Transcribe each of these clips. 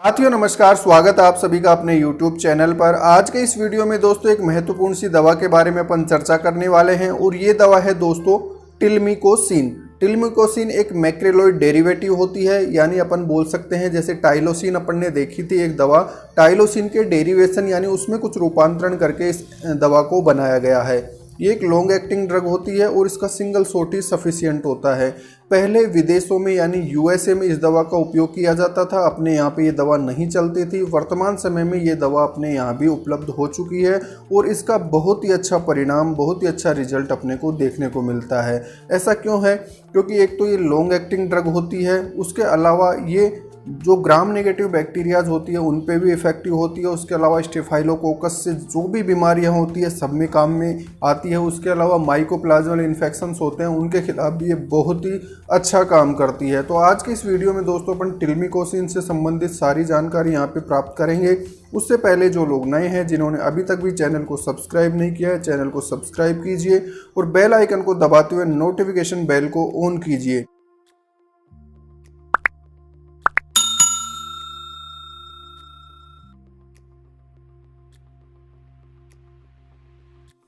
साथियों नमस्कार, स्वागत है आप सभी का अपने YouTube चैनल पर। आज के इस वीडियो में दोस्तों एक महत्वपूर्ण सी दवा के बारे में अपन चर्चा करने वाले हैं और ये दवा है दोस्तों टिल्मिकोसिन। टिल्मिकोसिन एक मैक्रोलोइड डेरिवेटिव होती है, यानी अपन बोल सकते हैं जैसे टाइलोसिन अपन ने देखी थी एक दवा, टाइलोसिन के डेरिवेशन यानी उसमें कुछ रूपांतरण करके इस दवा को बनाया गया है। ये एक लॉन्ग एक्टिंग ड्रग होती है और इसका सिंगल शॉट ही सफिशिएंट होता है। पहले विदेशों में यानी यूएसए में इस दवा का उपयोग किया जाता था, अपने यहाँ पे ये दवा नहीं चलती थी। वर्तमान समय में ये दवा अपने यहाँ भी उपलब्ध हो चुकी है और इसका बहुत ही अच्छा परिणाम, बहुत ही अच्छा रिजल्ट अपने को देखने को मिलता है। ऐसा क्यों है? क्योंकि एक तो ये लॉन्ग एक्टिंग ड्रग होती है, उसके अलावा ये जो ग्राम नेगेटिव बैक्टीरियाज होती है उन पे भी इफेक्टिव होती है। उसके अलावा स्टेफाइलोकोकस से जो भी बीमारियां होती है सब में काम में आती है। उसके अलावा माइकोप्लाज्मल इन्फेक्शंस होते हैं उनके खिलाफ भी ये बहुत ही अच्छा काम करती है। तो आज के इस वीडियो में दोस्तों अपन टिल्मिकोसिन से संबंधित सारी जानकारी यहाँ पे प्राप्त करेंगे। उससे पहले जो लोग नए हैं, जिन्होंने अभी तक भी चैनल को सब्सक्राइब नहीं किया है, चैनल को सब्सक्राइब कीजिए और बेल आइकन को दबाते हुए नोटिफिकेशन बेल को ऑन कीजिए।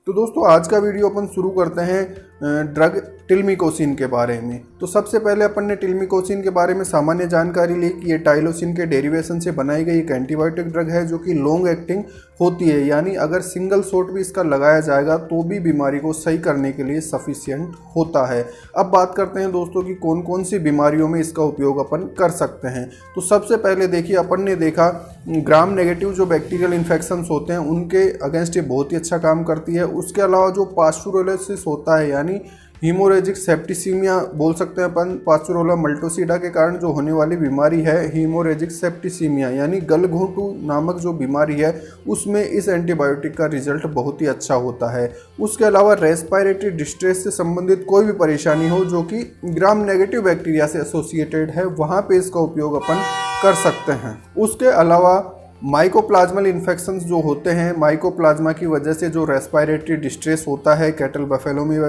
तो दोस्तों आज का वीडियो अपन शुरू करते हैं ड्रग टिल्मिकोसिन के बारे में। तो सबसे पहले अपन ने टिल्मिकोसिन के बारे में सामान्य जानकारी ली कि ये टाइलोसिन के डेरिवेशन से बनाई गई एक एंटीबायोटिक ड्रग है जो कि लॉन्ग एक्टिंग होती है, यानी अगर सिंगल शॉट भी इसका लगाया जाएगा तो भी बीमारी को सही करने के लिए सफिशिएंट होता है। अब बात करते हैं दोस्तों कि कौन कौन सी बीमारियों में इसका उपयोग अपन कर सकते हैं। तो सबसे पहले देखिए, अपन ने देखा ग्राम नेगेटिव जो बैक्टीरियल इन्फेक्शंस होते हैं उनके अगेंस्ट ये बहुत ही अच्छा काम करती है। उसके अलावा जो पास्चुरोलिसिस होता है यानी हीमोरेजिक सेप्टिसीमिया बोल सकते हैं अपन, पास्चुरोला मल्टोसिडा के कारण जो होने वाली बीमारी है हीमोरेजिक सेप्टिसीमिया यानी गलघोंटू नामक जो बीमारी है, उसमें इस एंटीबायोटिक का रिजल्ट बहुत ही अच्छा होता है। उसके अलावा रेस्पिरेटरी डिस्ट्रेस से संबंधित कोई भी परेशानी हो जो कि ग्राम नेगेटिव बैक्टीरिया से एसोसिएटेड है, वहाँ पे इसका उपयोग अपन कर सकते हैं। उसके अलावा माइकोप्लाज्मल इन्फेक्शंस जो होते हैं, माइकोप्लाज्मा की वजह से जो रेस्पिरेटरी डिस्ट्रेस होता है, कैटल बफेलो में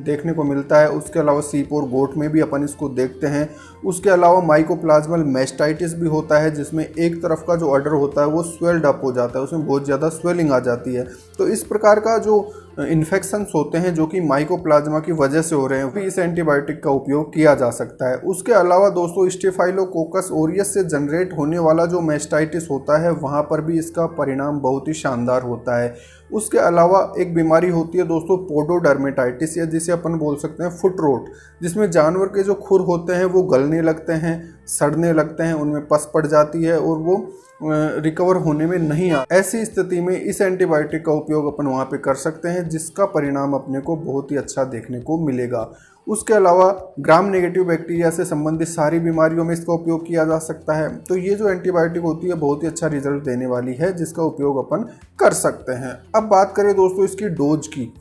देखने को मिलता है। उसके अलावा सीप और गोट में भी अपन इसको देखते हैं। उसके अलावा माइकोप्लाज्मल मैस्टाइटिस भी होता है जिसमें एक तरफ का जो अडर होता है वो स्वेल्ड अप हो जाता है, उसमें बहुत ज़्यादा स्वेलिंग आ जाती है। तो इस प्रकार का जो इन्फेक्शंस होते हैं जो कि माइकोप्लाज्मा की वजह से हो रहे हैं, इस एंटीबायोटिक का उपयोग किया जा सकता है। उसके अलावा दोस्तों स्टेफाइलोकोकस ओरियस से जनरेट होने वाला जो मैस्टाइटिस होता है वहाँ पर भी इसका परिणाम बहुत ही शानदार होता है। उसके अलावा एक बीमारी होती है दोस्तों पोडोडर्मेटाइटिस, या जिसे अपन बोल सकते हैं फुट रोट, जिसमें जानवर के जो खुर होते हैं वो गलने लगते हैं, सड़ने लगते हैं, उनमें पस पड़ जाती है और वो रिकवर होने में नहीं आ। ऐसी स्थिति में इस एंटीबायोटिक का उपयोग अपन वहाँ पे कर सकते हैं जिसका परिणाम अपने को बहुत ही अच्छा देखने को मिलेगा। उसके अलावा ग्राम नेगेटिव बैक्टीरिया से संबंधित सारी बीमारियों में इसका उपयोग किया जा सकता है। तो ये जो एंटीबायोटिक होती है बहुत ही अच्छा रिजल्ट देने वाली है जिसका उपयोग अपन कर सकते हैं। अब बात करें दोस्तों इसकी डोज की,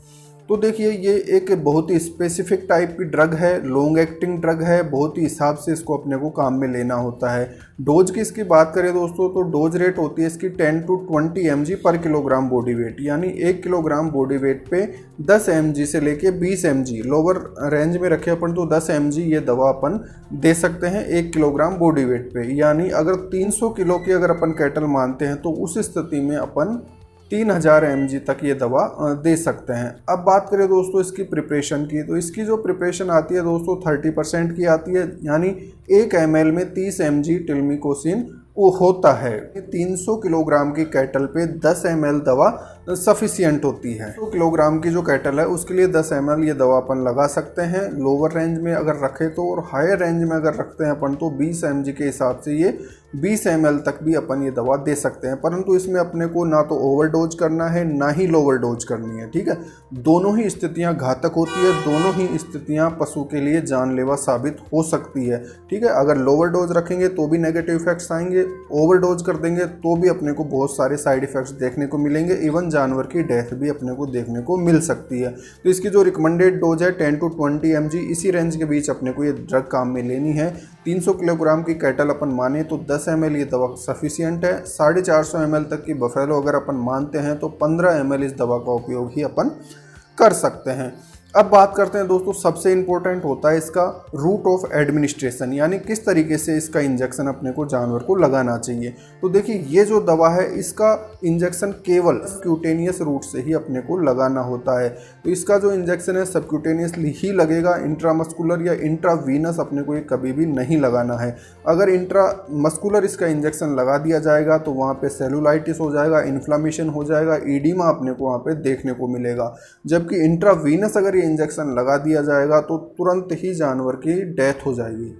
तो देखिए ये एक बहुत ही स्पेसिफिक टाइप की ड्रग है, लॉन्ग एक्टिंग ड्रग है, बहुत ही हिसाब से इसको अपने को काम में लेना होता है। डोज की इसकी बात करें दोस्तों तो डोज रेट होती है इसकी 10 to 20 mg पर किलोग्राम बॉडी वेट, यानी 1 किलोग्राम बॉडी वेट पे 10 mg से लेके 20 mg, लोअर रेंज में रखे अपन तो 10 mg ये दवा अपन दे सकते हैं 1 किलोग्राम बॉडी वेट पे। यानी अगर 300 किलो की अगर अपन कैटल मानते हैं तो उस स्थिति में अपन 3000 mg तक ये दवा दे सकते हैं। अब बात करें दोस्तों इसकी प्रिपरेशन की, तो इसकी जो प्रिपरेशन आती है दोस्तों 30% की आती है, यानी 1 ml में 30 mg टिल्मिकोसिन वो होता है। 300 किलोग्राम की कैटल पे 10 ml दवा सफिशिएंट होती है। 100 किलोग्राम की जो कैटल है उसके लिए 10 ml ये दवा अपन लगा सकते हैं। लोअर रेंज में अगर रखें तो, और हायर रेंज में अगर रखते हैं अपन तो 20 mg के हिसाब से ये 20 ml तक भी अपन ये दवा दे सकते हैं। परंतु इसमें अपने को ना तो ओवरडोज करना है ना ही लोअर डोज करनी है, ठीक है। दोनों ही स्थितियां घातक होती है, दोनों ही स्थितियां पशु के लिए जानलेवा साबित हो सकती है, ठीक है। अगर लोअर डोज रखेंगे तो भी नेगेटिव इफेक्ट्स आएंगे, ओवरडोज कर देंगे तो भी अपने को बहुत सारे साइड इफेक्ट्स देखने को मिलेंगे, इवन जानवर की डेथ भी अपने को देखने को मिल सकती है। तो इसकी जो रिकमेंडेड डोज है 10 to 20 mg, इसी रेंज के बीच अपने को ये ड्रग काम में लेनी है। 300 किलोग्राम की कैटल अपन माने तो 10 ml ये दवा सफिशिएंट है। 450 ml तक की बफेलो अगर अपन मानते हैं तो 15 ml इस दवा का उपयोग ही अपन कर सकते हैं। अब बात करते हैं दोस्तों, सबसे इम्पोर्टेंट होता है इसका रूट ऑफ एडमिनिस्ट्रेशन, यानी किस तरीके से इसका इंजेक्शन अपने को जानवर को लगाना चाहिए। तो देखिए ये जो दवा है इसका इंजेक्शन केवल सबक्यूटेनियस रूट से ही अपने को लगाना होता है। तो इसका जो इंजेक्शन है सबक्यूटेनियसली ही लगेगा, इंट्रामस्कुलर या इंट्रावीनस अपने को ये कभी भी नहीं लगाना है। अगर इंट्रामस्कुलर इसका इंजेक्शन लगा दिया जाएगा तो वहाँ पे सेलुलाइटिस हो जाएगा, इन्फ्लामेशन हो जाएगा, ईडिमा अपने को वहाँ पे देखने को मिलेगा। जबकि इंट्रावीनस अगर ये इंजेक्शन लगा दिया जाएगा तो तुरंत ही जानवर की डेथ हो जाएगी,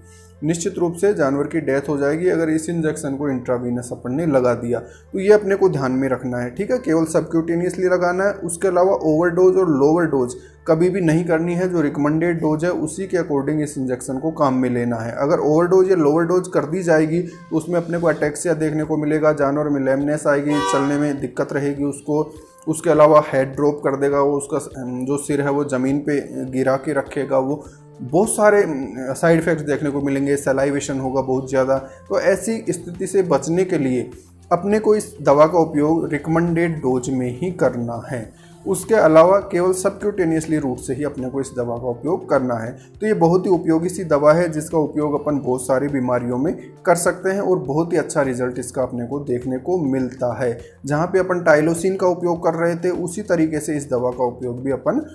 निश्चित रूप से जानवर की डेथ हो जाएगी अगर इस इंजेक्शन को इंट्रावीनस अपन ने लगा दिया। तो ये अपने को ध्यान में रखना है, ठीक है। केवल सबक्यूटेनियसली लगाना है, उसके अलावा ओवरडोज और लोअर डोज कभी भी नहीं करनी है। जो रिकमेंडेड डोज है उसी के अकॉर्डिंग इस इंजेक्शन को काम में लेना है। अगर ओवरडोज या लोअर डोज कर दी जाएगी तो उसमें अपने को अटैक्सिया देखने को मिलेगा, जानवर में लैमनेस आएगी, चलने में दिक्कत रहेगी उसको। उसके अलावा हेड ड्रॉप कर देगा, वो उसका जो सिर है वो ज़मीन पे गिरा के रखेगा, वो बहुत सारे साइड इफ़ेक्ट्स देखने को मिलेंगे, सलाइवेशन होगा बहुत ज़्यादा। तो ऐसी स्थिति से बचने के लिए अपने को इस दवा का उपयोग रिकमेंडेड डोज में ही करना है। उसके अलावा केवल सबक्यूटेनियसली रूट से ही अपने को इस दवा का उपयोग करना है। तो ये बहुत ही उपयोगी सी दवा है जिसका उपयोग अपन बहुत सारी बीमारियों में कर सकते हैं और बहुत ही अच्छा रिजल्ट इसका अपने को देखने को मिलता है। जहाँ पे अपन टाइलोसिन का उपयोग कर रहे थे उसी तरीके से इस दवा का उपयोग भी अपन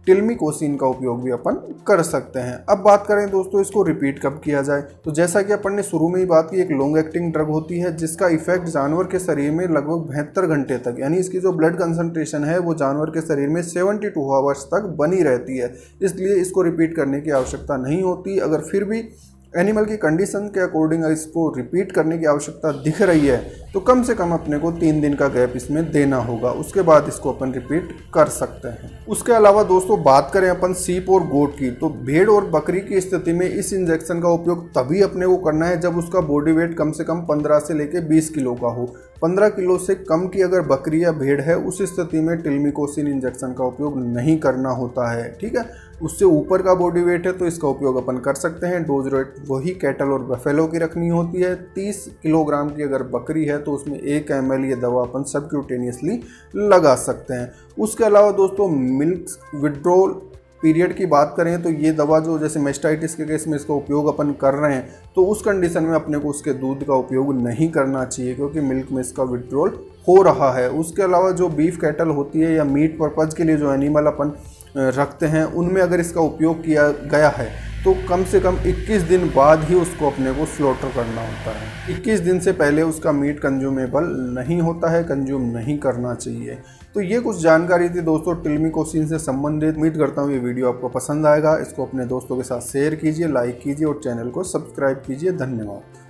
टिल्मिकोसिन का उपयोग भी अपन कर सकते हैं। अब बात करें दोस्तों इसको रिपीट कब किया जाए, तो जैसा कि अपन ने शुरू में ही बात की, एक लॉन्ग एक्टिंग ड्रग होती है जिसका इफेक्ट जानवर के शरीर में लगभग 72 घंटे तक, यानी इसकी जो ब्लड कंसंट्रेशन है वो जानवर के शरीर में 72 आवर्स तक बनी रहती है। इसलिए इसको रिपीट करने की आवश्यकता नहीं होती। अगर फिर भी एनिमल की कंडीशन के अकॉर्डिंग इसको रिपीट करने की आवश्यकता दिख रही है तो कम से कम अपने को 3 दिन का गैप इसमें देना होगा, उसके बाद इसको अपन रिपीट कर सकते हैं। उसके अलावा दोस्तों बात करें अपन सीप और गोट की, तो भेड़ और बकरी की स्थिति में इस इंजेक्शन का उपयोग तभी अपने को करना है जब उसका बॉडी वेट कम से कम 15 से लेकर 20 किलो का हो। 15 किलो से कम की अगर बकरी या भेड़ है उस स्थिति में टिल्मिकोसिन इंजेक्शन का उपयोग नहीं करना होता है, ठीक है। उससे ऊपर का बॉडी वेट है तो इसका उपयोग अपन कर सकते हैं। डोज रेट वही कैटल और बफेलो की रखनी होती है। 30 किलोग्राम की अगर बकरी है तो उसमें 1 ml ये दवा अपन सबक्यूटेनियसली लगा सकते हैं। उसके अलावा दोस्तों मिल्क विड्रॉल पीरियड की बात करें तो ये दवा जो जैसे मेस्टाइटिस के केस में इसका उपयोग अपन कर रहे हैं तो उस कंडीशन में अपने को उसके दूध का उपयोग नहीं करना चाहिए क्योंकि मिल्क में इसका विड्रॉल हो रहा है। उसके अलावा जो बीफ कैटल होती है या मीट पर्पज़ के लिए जो एनिमल अपन रखते हैं उनमें अगर इसका उपयोग किया गया है तो कम से कम 21 दिन बाद ही उसको अपने को स्लॉटर करना होता है। 21 दिन से पहले उसका मीट कंज्यूमेबल नहीं होता है, कंज्यूम नहीं करना चाहिए। तो ये कुछ जानकारी थी दोस्तों टिल्मिकोसिन से संबंधित। उम्मीद करता हूँ ये वीडियो आपको पसंद आएगा। इसको अपने दोस्तों के साथ शेयर कीजिए, लाइक कीजिए और चैनल को सब्सक्राइब कीजिए। धन्यवाद।